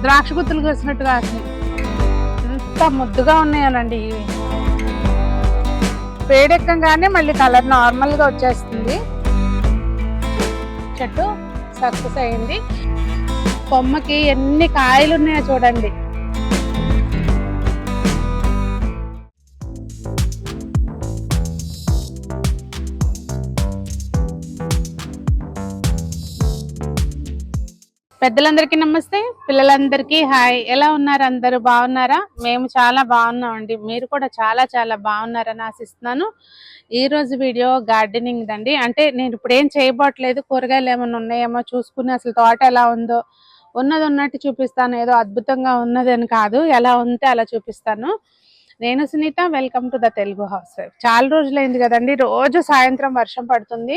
ద్రాక్ష గుత్తులు కోసినట్టుగా కాసినాయి. ఎంత ముద్దుగా ఉన్నాయోనండి ఇవి. వేడెక్కగానే మళ్ళీ కలర్ నార్మల్గా వచ్చేస్తుంది. చెట్టు సక్సెస్ అయింది. కొమ్మకి ఎన్ని కాయలు ఉన్నాయో చూడండి. పెద్దలందరికీ నమస్తే, పిల్లలందరికీ హాయ్. ఎలా ఉన్నారు? అందరూ బాగున్నారా? మేము చాలా బాగున్నామండి. మీరు కూడా చాలా చాలా బాగున్నారని ఆశిస్తున్నాను. ఈరోజు వీడియో గార్డెనింగ్ దండి. అంటే నేను ఇప్పుడు ఏం చేయబోట్లేదు, కూరగాయలు ఏమైనా ఉన్నాయేమో చూసుకుని అసలు తోట ఎలా ఉందో ఉన్నది ఉన్నట్టు చూపిస్తాను. ఏదో అద్భుతంగా ఉన్నదని కాదు, ఎలా ఉంటే అలా చూపిస్తాను. నేను Sunita, welcome to the Telugu house wife. చాలా రోజులైంది కదండి, రోజు సాయంత్రం వర్షం పడుతుంది.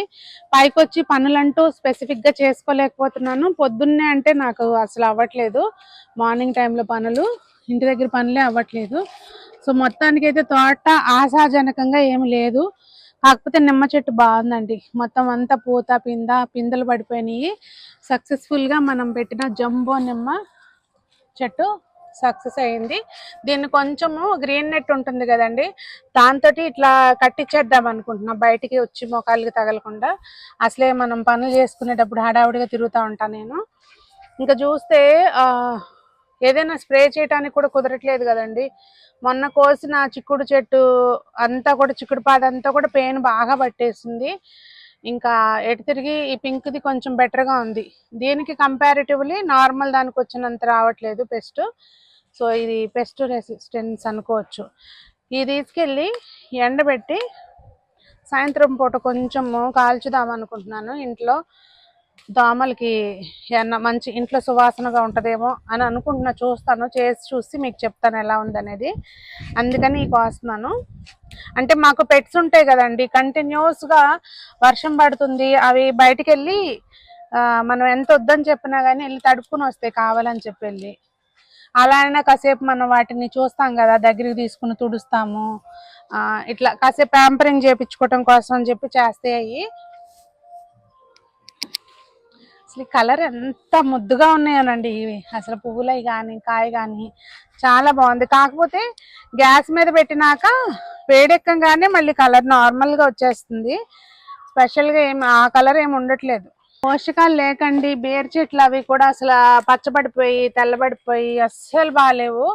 పైకి వచ్చి పనులంటూ స్పెసిఫిక్ గా చేసుకోలేకపోతున్నాను. పొద్దున్నే అంటే నాకు అసలు అవ్వట్లేదు. మార్నింగ్ టైంలో పనులు, ఇంటి దగ్గర పనులే అవ్వట్లేదు. సో మొత్తానికి అయితే తోట ఆశాజనకంగా ఏమి లేదు. కాకపోతే నిమ్మ చెట్టు బాగుందండి. మొత్తం అంతా పూత పిందెలు పడిపోయినాయి. సక్సెస్ఫుల్ గా మనం పెట్టిన జంబో నిమ్మ చెట్టు సక్సెస్ అయింది. దీన్ని కొంచెము గ్రీన్ నెట్ ఉంటుంది కదండి, దాంతో ఇట్లా కట్టించేద్దాం అనుకుంటున్నా, బయటికి వచ్చి మొఖాలకి తగలకుండా. అసలే మనం పనులు చేసుకునేటప్పుడు హడావుడిగా తిరుగుతూ ఉంటాను నేను. ఇంకా చూస్తే ఏదైనా స్ప్రే చేయడానికి కూడా కుదరట్లేదు కదండి. మొన్న కోసిన చిక్కుడు చెట్టు అంతా కూడా, చిక్కుడు పాద అంతా కూడా పెయిన్ బాగా పట్టేసింది. ఇంకా ఎటు తిరిగి ఈ పింక్ది కొంచెం బెటర్గా ఉంది. దీనికి కంపారిటివ్లీ నార్మల్ దానికి వచ్చినంత రావట్లేదు పెస్ట్. సో ఇది పెస్ట్ రెసిస్టెన్స్ అనుకోవచ్చు. ఇది తీసుకెళ్ళి ఎండబెట్టి సాయంత్రం పూట కొంచెము కాల్చుదాం అనుకుంటున్నాను. ఇంట్లో దోమలకి ఏమన్నా మంచి ఇంట్లో సువాసనగా ఉంటుందేమో అని అనుకుంటున్నా. చూస్తాను, చేసి చూసి మీకు చెప్తాను ఎలా ఉందనేది. అందుకని కోస్తున్నాను. అంటే మాకు పెట్స్ ఉంటాయి కదండి, కంటిన్యూస్గా వర్షం పడుతుంది, అవి బయటికి వెళ్ళి మనం ఎంత వద్దని చెప్పినా కానీ వెళ్ళి తడుపుకుని వస్తాయి కావాలని చెప్పి వెళ్ళి. అలా అయినా కాసేపు మనం వాటిని చూస్తాం కదా, దగ్గరికి తీసుకుని తుడుస్తాము. ఇట్లా కాసేపు ప్యాంపరింగ్ చేయించుకోవటం కోసం అని చెప్పి చేస్తే అయ్యి. అసలు కలర్ ఎంత ముద్దుగా ఉన్నాయోనండి ఇవి. అసలు పువ్వులవి కానీ కాయ కానీ చాలా బాగుంది. కాకపోతే గ్యాస్ మీద పెట్టినాక వేడెక్కగానే మళ్ళీ కలర్ నార్మల్గా వచ్చేస్తుంది. స్పెషల్గా ఏమి ఆ కలర్ ఏమి ఉండట్లేదు. పోషకాలు లేకండి, బేర్ చెట్లు అవి కూడా అసలు పచ్చబడిపోయి తెల్లబడిపోయి అస్సలు బాగాలేవు.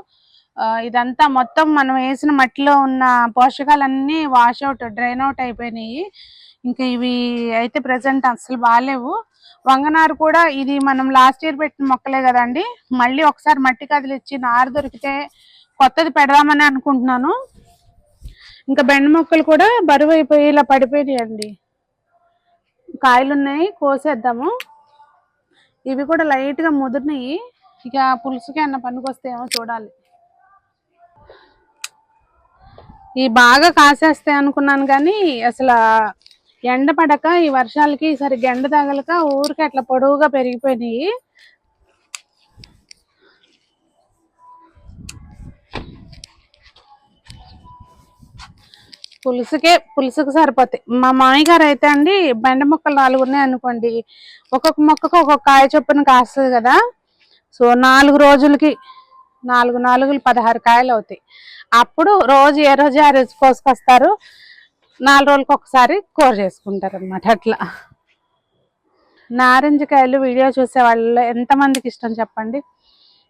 ఇదంతా మొత్తం మనం వేసిన మట్టిలో ఉన్న పోషకాలన్నీ వాష్ అవుట్, డ్రైన్ అవుట్ అయిపోయినాయి. ఇంకా ఇవి అయితే ప్రజెంట్ అసలు బాగాలేవు. వంగనారు కూడా ఇది మనం లాస్ట్ ఇయర్ పెట్టిన మొక్కలే కదండి, మళ్ళీ ఒకసారి మట్టి కదిలిచ్చి నారు దొరికితే కొత్తది పెడదామని అనుకుంటున్నాను. ఇంకా బెండ మొక్కలు కూడా బరువు అయిపోయి ఇలా పడిపోయాయండి. కాయలు ఉన్నాయి, కోసేద్దాము. ఇవి కూడా లైట్గా ముదిరినాయి. ఇక పులుసుకి అన్న పనికి వస్తాయేమో చూడాలి. ఇవి బాగా కాసేస్తాయి అనుకున్నాను కానీ అసలు ఎండ పడక ఈ వర్షాలకి సరిగ్గా ఎండ తగలక ఊరికి అట్లా పొడవుగా పెరిగిపోయినాయి. పులుసుకి సరిపోతాయి. మా మామయ్య గారు అయితే అండి, బెండ మొక్కలు 4 ఉన్నాయి అనుకోండి, ఒక్కొక్క మొక్కకు ఒక్కొక్క కాయ చొప్పున కాస్తుంది కదా. సో 4 రోజులకి 4 4 16 కాయలు అవుతాయి. అప్పుడు రోజు ఏ రోజు ఆ రోజు కోసుకొస్తారు. 4 రోజులకి ఒకసారి కూర చేసుకుంటారు అనమాట. అట్లా నారింజ కాయలు వీడియో చూసే వాళ్ళు ఎంతమందికి ఇష్టం చెప్పండి.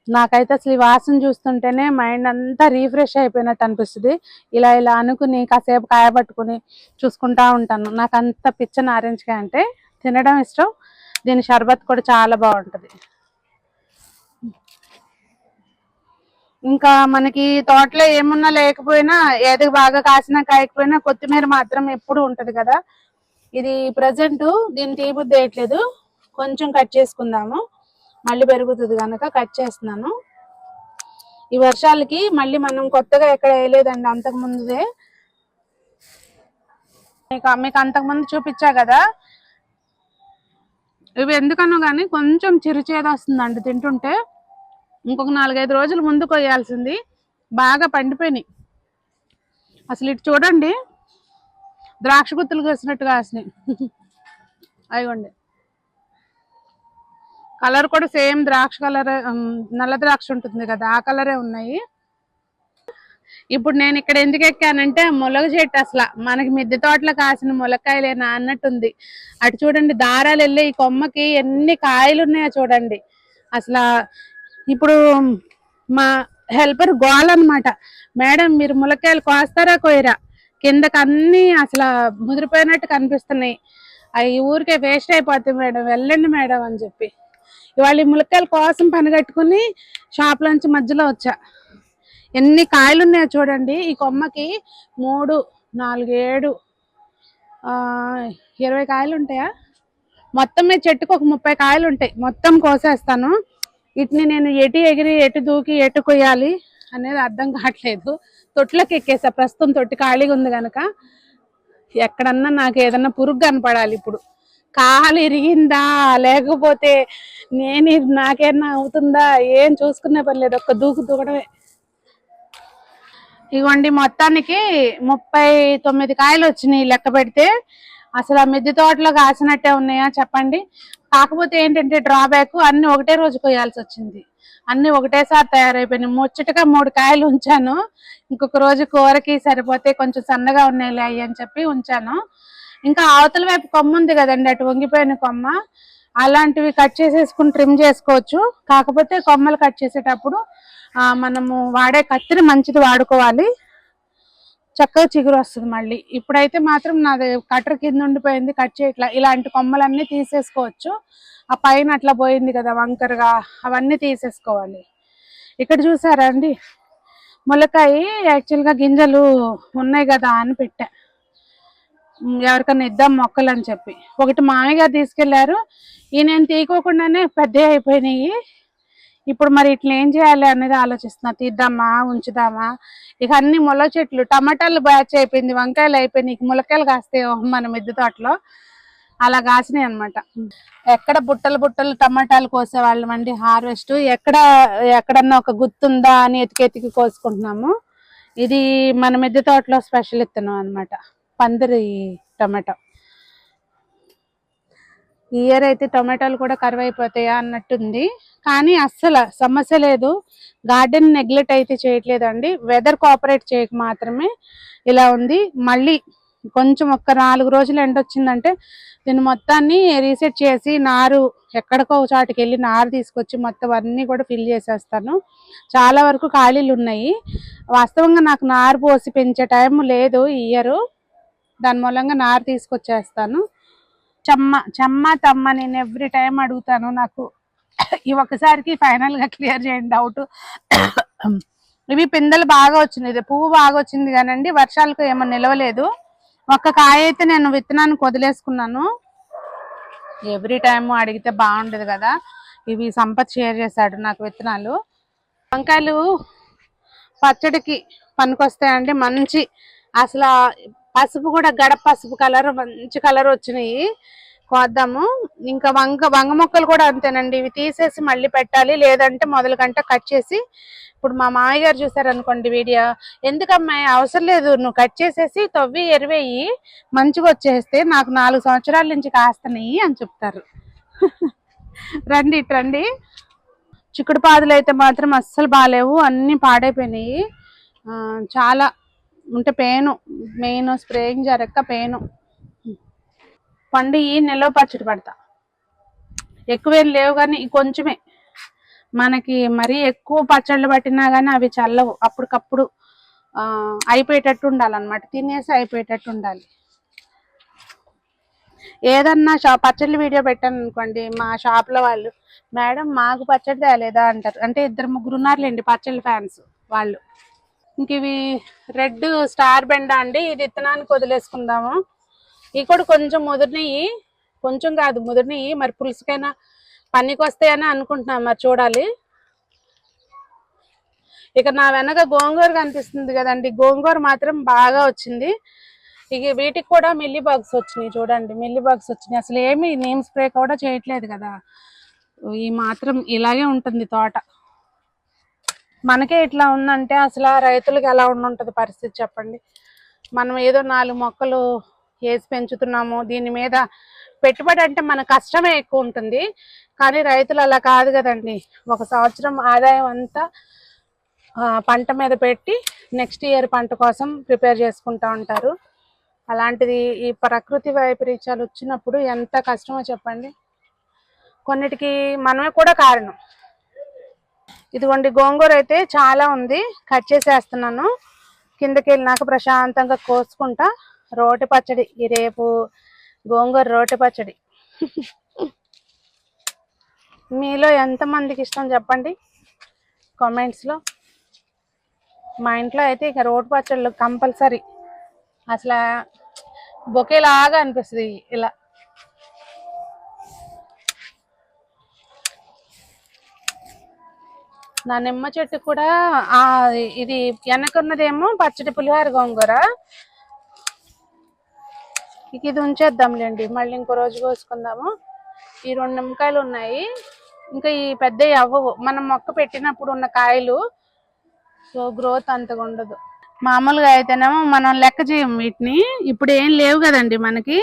నాకైతే అసలు ఈ వాసన చూస్తుంటేనే మైండ్ అంతా రీఫ్రెష్ అయిపోయినట్టు అనిపిస్తుంది. ఇలా ఇలా అనుకుని కాసేపు కాయ పట్టుకుని చూసుకుంటా ఉంటాను. నాకు అంత పిచ్చ నారింజకాయ అంటే, తినడం ఇష్టం. దీని షర్బత్ కూడా చాలా బాగుంటుంది. ఇంకా మనకి తోటలో ఏమున్నా లేకపోయినా, ఏది బాగా కాసినా కాయకపోయినా కొత్తిమీర మాత్రం ఎప్పుడు ఉంటది కదా. ఇది ప్రజెంట్ దీన్ని తీయబుద్ధి వేయట్లేదు, కొంచెం కట్ చేసుకుందాము, మళ్ళీ పెరుగుతుంది కనుక కట్ చేస్తున్నాను. ఈ వర్షాలకి మళ్ళీ మనం కొత్తగా ఎక్కడ వేయలేదండి, అంతకు ముందుదే మీకు అంతకుముందు చూపించా కదా. ఇవి ఎందుకనో కానీ కొంచెం చిరుచేదు వస్తుందండి తింటుంటే. ఇంకొక 4-5 రోజుల ముందు కొయ్యాల్సింది, బాగా పండిపోయినాయి. అసలు ఇటు చూడండి, ద్రాక్ష గుత్తులు కోసినట్టు కాసినాయి. అయ్యండి, కలర్ కూడా సేమ్ ద్రాక్ష కలర్, నల్ల ద్రాక్ష ఉంటుంది కదా ఆ కలరే ఉన్నాయి. ఇప్పుడు నేను ఇక్కడ ఎందుకు ఎక్కానంటే ములగ చెట్టు, అసలు మనకి మిద్దె తోటలో కాసిన ములక్కాయలేనా అన్నట్టుంది. అటు చూడండి దారాలు వెళ్ళి ఈ కొమ్మకి ఎన్ని కాయలు ఉన్నాయో చూడండి. అసలు ఇప్పుడు మా హెల్పర్ గోల్ అనమాట, మేడం మీరు ములక్కాయలు కోస్తారా కోయరా, కిందకి అన్ని అసలు ముదిరిపోయినట్టు కనిపిస్తున్నాయి, అవి ఊరికే వేస్ట్ అయిపోతాయి మేడం, వెళ్ళండి మేడం అని చెప్పి ఇవాళ ఈ ములక్కాయల కోసం పని కట్టుకుని షాప్ లోంచి మధ్యలో వచ్చా. ఎన్ని కాయలు ఉన్నాయో చూడండి ఈ కొమ్మకి, 3, 4, 7, 20 కాయలు ఉంటాయా, మొత్తం మీద చెట్టుకు ఒక 30 కాయలు ఉంటాయి. మొత్తం కోసేస్తాను. వీటిని నేను ఎటు ఎగిరి ఎటు దూకి ఎటు కొయ్యాలి అనేది అర్థం కావట్లేదు. తొట్లోకి ఎక్కేసా, ప్రస్తుతం తొట్టి ఖాళీగా ఉంది కనుక. ఎక్కడన్నా నాకు ఏదన్నా పురుగు కనపడాలి ఇప్పుడు, కాలు ఇరిగిందా లేకపోతే నాకేమన్నా అవుతుందా ఏం చూసుకునే పని లేదు, ఒక్క దూకడమే. ఇగోండి మొత్తానికి 39 కాయలు వచ్చినాయి లెక్క పెడితే. అసలు ఆ మిద్దె తోటలో కాసినట్టే ఉన్నాయా చెప్పండి. కాకపోతే ఏంటంటే డ్రాబ్యాక్, అన్ని ఒకటే రోజు కొయ్యాల్సి వచ్చింది, అన్ని ఒకటేసారి తయారైపోయినాయి. ముచ్చటగా 3 కాయలు ఉంచాను, ఇంకొక రోజు కూరకి సరిపోతే కొంచెం సన్నగా ఉన్నాయిలే అయ్యి అని చెప్పి ఉంచాను. ఇంకా అవతల వైపు కొమ్మ ఉంది కదండి, అటు వంగిపోయిన కొమ్మ, అలాంటివి కట్ చేసేసుకుని ట్రిమ్ చేసుకోవచ్చు. కాకపోతే కొమ్మలు కట్ చేసేటప్పుడు మనము వాడే కత్తిని మంచిది వాడుకోవాలి, చక్కగా చిగురు వస్తుంది మళ్ళీ. ఇప్పుడైతే మాత్రం నాది కట్టర్ కింద ఉండిపోయింది, కట్ చేయట్లా. ఇలాంటి కొమ్మలన్నీ తీసేసుకోవచ్చు. ఆ పైన అట్లా పోయింది కదా వంకరగా, అవన్నీ తీసేసుకోవాలి. ఇక్కడ చూసారా అండి ములక్కాయ, యాక్చువల్గా గింజలు ఉన్నాయి కదా అని పెట్టా, ఎవరికన్నా ఇద్దాం మొక్కలు అని చెప్పి. ఒకటి మామయ్య గారు తీసుకెళ్లారు, ఈ నేను తీసుకోకుండానే పెద్ద అయిపోయినాయి. ఇప్పుడు మరి ఇట్లా ఏం చేయాలి అనేది ఆలోచిస్తున్నా, తీద్దామా ఉంచుదామా. ఇక అన్ని ముల చెట్లు, టమాటాలు బ్యాచ్ అయిపోయింది, వంకాయలు అయిపోయినాయి, ములక్కాయలు కాస్తాయి మన మిద్దె తోటలో, అలా కాసినాయి అనమాట. ఎక్కడ బుట్టలు బుట్టలు టమాటాలు కోసేవాళ్ళం అండి హార్వెస్ట్, ఎక్కడన్నా ఒక గుర్తుందా అని ఎతికి కోసుకుంటున్నాము. ఇది మన మిద్దె తోటలో స్పెషల్ ఇత్తనం అనమాట, పందిరి టమాటా. ఈ ఇయర్ అయితే టొమాటోలు కూడా కరువు అయిపోతాయా అన్నట్టుంది, కానీ అస్సలు సమస్య లేదు. గార్డెన్ నెగ్లెక్ట్ అయితే చేయట్లేదండి, వెదర్ కోఆపరేట్ చేయక మాత్రమే ఇలా ఉంది. మళ్ళీ కొంచెం ఒక్క 4 రోజులు ఎండ వచ్చిందంటే దీన్ని మొత్తాన్ని రీసెట్ చేసి నారు ఎక్కడికో చాటుకి వెళ్ళి నారు తీసుకొచ్చి మొత్తం అన్నీ కూడా ఫిల్ చేసేస్తాను. చాలా వరకు ఖాళీలు ఉన్నాయి. వాస్తవంగా నాకు నారు పోసి పెంచే టైం లేదు ఈ ఇయర్, దాని మూలంగా నారు తీసుకొచ్చేస్తాను. చెమ్మ తమ్మ నేను ఎవ్రీ టైం అడుగుతాను, నాకు ఈ ఒక్కసారికి ఫైనల్ గా క్లియర్ చేయండి డౌట్. ఇవి పిందెలు బాగా వచ్చినాయి, పువ్వు బాగా వచ్చింది కానండి వర్షాలకు ఏమో నిలవలేదు. ఒక్క కాయ అయితే నేను విత్తనానికి వదిలేసుకున్నాను, ఎవ్రీ టైము అడిగితే బాగుండదు కదా. ఇవి సంపత్ షేర్ చేశాడు నాకు విత్తనాలు. వంకాయలు పచ్చడికి పనికొస్తాయండి, మంచి అసలు పసుపు కూడా గడప పసుపు కలర్, మంచి కలర్ వచ్చినాయి, కోద్దాము. ఇంకా వంగ మొక్కలు కూడా అంతేనండి, ఇవి తీసేసి మళ్ళీ పెట్టాలి, లేదంటే మొదల కంటే కట్ చేసి. ఇప్పుడు మా మామయ్య గారు చూసారనుకోండి వీడియో, ఎందుకమ్మాయి అవసరం లేదు, నువ్వు కట్ చేసేసి తవ్వి ఎరువేయి మంచిగా వచ్చేస్తే నాకు 4 సంవత్సరాల నుంచి కాస్తున్నాయి అని చెప్తారు. రండి ఇట్రండి. చిక్కుడు పాదులు అయితే మాత్రం అస్సలు బాగాలేవు, అన్ని పాడైపోయినాయి. చాలా ఉంటే పెయిన్, మెయిన్ స్ప్రేయింగ్ జరగక పెయిన్. పండు ఈ నెలలో పచ్చడి పడతా, ఎక్కువేం లేవు కానీ కొంచెమే, మనకి మరీ ఎక్కువ పచ్చళ్ళు పట్టినా కానీ అవి చల్లవు, అప్పటికప్పుడు అయిపోయేటట్టు ఉండాలన్నమాట, తినేసి అయిపోయేటట్టు ఉండాలి. ఏదన్నా పచ్చళ్ళు వీడియో పెట్టాను అనుకోండి, మా షాప్లో వాళ్ళు మేడం మాకు పచ్చడి తేలేదా అంటారు. అంటే 2-3 ఉన్నారులేండి పచ్చళ్ళ ఫ్యాన్స్ వాళ్ళు. ఇంక ఇవి రెడ్ స్టార్ బెండ అండి, ఇది విత్తనానికి వదిలేసుకుందాము. ఇవి కూడా కొంచెం ముదిరినయి, కొంచెం కాదు ముదిరినయి, మరి పులుసుకైనా పనికి వస్తాయని అనుకుంటున్నాం, మరి చూడాలి. ఇక నా వెనక గోంగూర కనిపిస్తుంది కదండి, గోంగూర మాత్రం బాగా వచ్చింది. ఇక వీటికి కూడా మిల్లీ బగ్స్ వచ్చినాయి చూడండి, మిల్లీ బగ్స్ వచ్చినాయి. అసలు ఏమి నేమ్ స్ప్రే కూడా చేయట్లేదు కదా, ఈ మాత్రం ఇలాగే ఉంటుంది తోట. మనకే ఇట్లా ఉందంటే అసలు రైతులకు ఎలా ఉండుంటది పరిస్థితి చెప్పండి. మనం ఏదో 4 మొక్కలు వేసి పెంచుతున్నాము. దీని మీద పెట్టుబడి అంటే మన కష్టమే ఎక్కువ ఉంటుంది, కానీ రైతులు అలా కాదు కదండి. ఒక సంవత్సరం ఆదాయం అంతా పంట మీద పెట్టి నెక్స్ట్ ఇయర్ పంట కోసం ప్రిపేర్ చేసుకుంటూ ఉంటారు. అలాంటిది ఈ ప్రకృతి వైపరీత్యాలు వచ్చినప్పుడు ఎంత కష్టమో చెప్పండి. కొన్నిటికి మనమే కూడా కారణం. ఇదిగోండి గోంగూర అయితే చాలా ఉంది, కట్ చేసేస్తున్నాను. కిందకి వెళ్ళినాక ప్రశాంతంగా కోసుకుంటా. రోటి పచ్చడి, ఈ రేపు గోంగూర రోటి పచ్చడి. మీలో ఎంతమందికి ఇష్టం చెప్పండి కామెంట్స్లో. మా ఇంట్లో అయితే ఇక రోటి పచ్చళ్ళు కంపల్సరీ. అసలు బొకేలాగా అనిపిస్తుంది ఇలా. నా నిమ్మ చెట్టు కూడా ఇది వెనకున్నదేమో పచ్చడి పులిహార గోంగూర. ఇక ఇది ఉంచేద్దాంలేండి, మళ్ళీ ఇంకో రోజు కోసుకుందాము. ఈ 2 నిమ్మకాయలు ఉన్నాయి, ఇంకా ఈ పెద్దవి అవ్వవు. మనం మొక్క పెట్టినప్పుడు ఉన్న కాయలు, సో గ్రోత్ అంతగా ఉండదు. మామూలుగా అయితేనేమో మనం లెక్క చేయం వీటిని. ఇప్పుడు ఏం లేవు కదండి మనకి,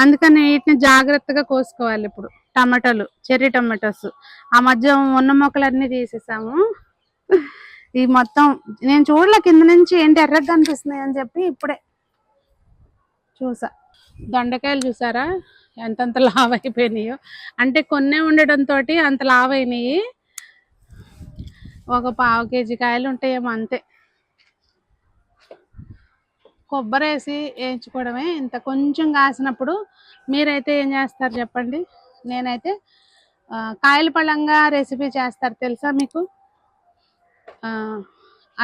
అందుకని వీటిని జాగ్రత్తగా కోసుకోవాలి. ఇప్పుడు టమాటాలు, చెర్రీ టమాటోస్, ఆ మధ్య ఉన్న మొక్కలన్నీ తీసేసాము. ఈ మొత్తం నేను చూడలే కింద నుంచి, ఏంటి ఎర్రగా కనిపిస్తున్నాయి అని చెప్పి ఇప్పుడే చూసా. దొండకాయలు చూసారా ఎంతంత లావ్ అయిపోయినాయో, అంటే కొన్నే ఉండడంతో అంత లావ్ అయినాయి. ఒక 1/2 కేజీ కాయలు ఉంటాయేమో అంతే. కొబ్బరి వేసి వేయించుకోవడమే. ఇంత కొంచెం కాసినప్పుడు మీరైతే ఏం చేస్తారు చెప్పండి. నేనైతే కాయల పళ్ళంగా రెసిపీ చేస్తారు తెలుసా మీకు,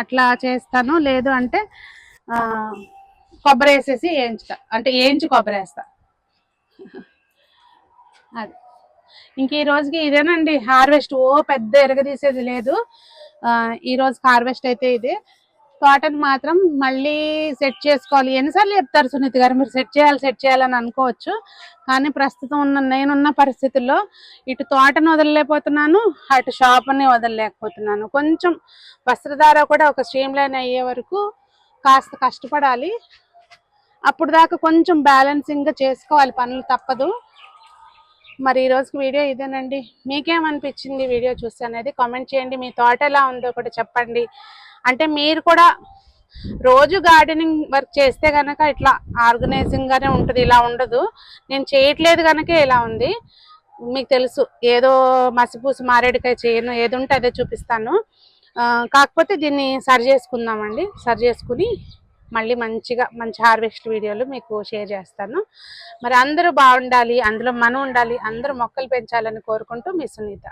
అట్లా చేస్తాను. లేదు అంటే కొబ్బరి వేసేసి వేయించుతా, అంటే వేయించి కొబ్బరి వేస్తా. అది ఇంక ఈ రోజుకి ఇదేనండి హార్వెస్ట్. ఓ పెద్ద ఎరగదీసేది లేదు. ఈ రోజు హార్వెస్ట్ అయితే ఇదే. తోటను మాత్రం మళ్ళీ సెట్ చేసుకోవాలి. ఎన్నిసార్లు చెప్తారు సునీత గారు మీరు సెట్ చేయాలని అనుకోవచ్చు, కానీ ప్రస్తుతం నేనున్న పరిస్థితుల్లో ఇటు తోటను వదలలేకపోతున్నాను, అటు షాప్ని వదలలేకపోతున్నాను. కొంచెం వస్త్రధార కూడా ఒక స్ట్రీమ్ లైన్ అయ్యే వరకు కాస్త కష్టపడాలి. అప్పుడు దాకా కొంచెం బ్యాలెన్సింగ్గా చేసుకోవాలి పనులు, తప్పదు. మరి ఈ రోజుకి వీడియో ఇదేనండి. మీకేమనిపించింది వీడియో చూస్తే అనేది కామెంట్ చేయండి. మీ తోట ఎలా ఉందో కూడా చెప్పండి. అంటే మీరు కూడా రోజు గార్డెనింగ్ వర్క్ చేస్తే కనుక ఇట్లా ఆర్గనైజింగ్గానే ఉంటుంది, ఇలా ఉండదు. నేను చేయట్లేదు కనుక ఇలా ఉంది. మీకు తెలుసు, ఏదో మసిపూసి మారేడుకాయ చేయను, ఏది ఉంటే అదే చూపిస్తాను. కాకపోతే దీన్ని సరి చేసుకుందామండి. సరి చేసుకుని మళ్ళీ మంచి హార్వెస్ట్ వీడియోలు మీకు షేర్ చేస్తాను. మరి అందరూ బాగుండాలి, అందులో మనం ఉండాలి, అందరూ మొక్కలు పెంచాలని కోరుకుంటూ మీ సునీత.